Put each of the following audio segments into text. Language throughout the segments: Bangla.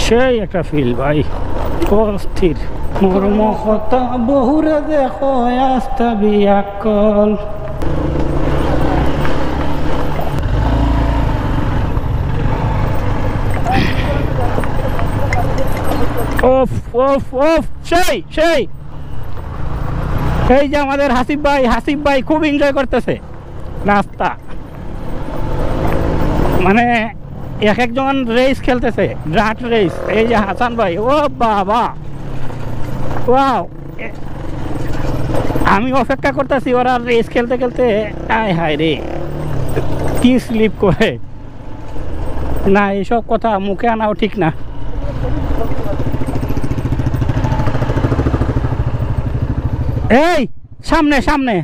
সেই একটা ফিল ভাই, অস্থির। মর্ম কথা বহুরে দেখো আস্তা বিয়াকল। ওফ ওফ ওফ, সেই সেই। এই যে আমাদের হাসিফ ভাই খুব এনজয় করতেছে রাস্তা। মানে এক একজন রেস খেলতেছে, ড্রাট রেস। এই যে হাসান ভাই, ও বাবা, ওয়াও। আমি অপেক্ষা করতেছি ওরা রেস খেলতে খেলতে আয় হায় রে কি স্লিপ করে। না, এইসব কথা মুখে আনাও ঠিক না। এই সামনে সামনে।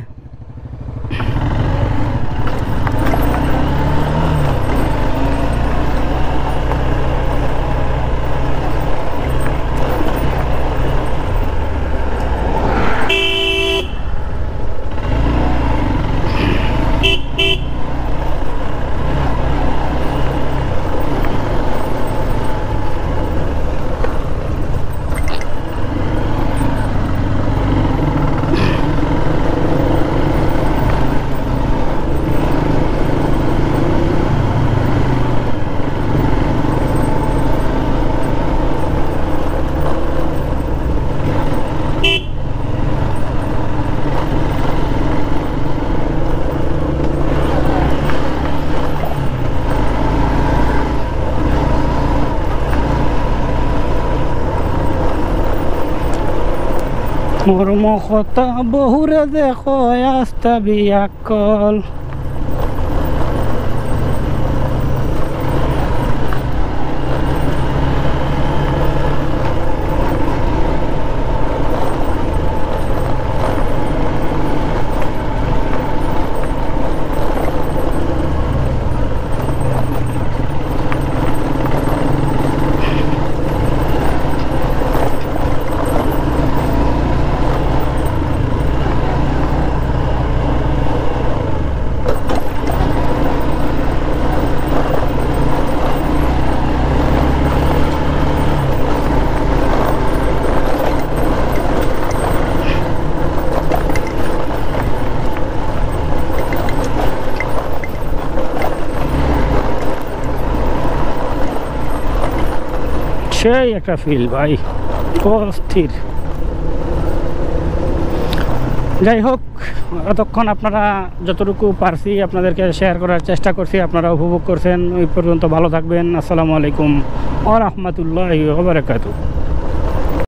মর্ম কথা বহুরে দেখো আস্তা বিয়াকল। সেই একটা ফিল ভাই, অস্থির। যাই হোক, এতক্ষণ আপনারা যতটুকু পারছি আপনাদেরকে শেয়ার করার চেষ্টা করছি, আপনারা উপভোগ করছেন। ওই পর্যন্ত ভালো থাকবেন। আসসালামু আলাইকুম ওয়া রাহমাতুল্লাহি ওয়া বারাকাতুহু।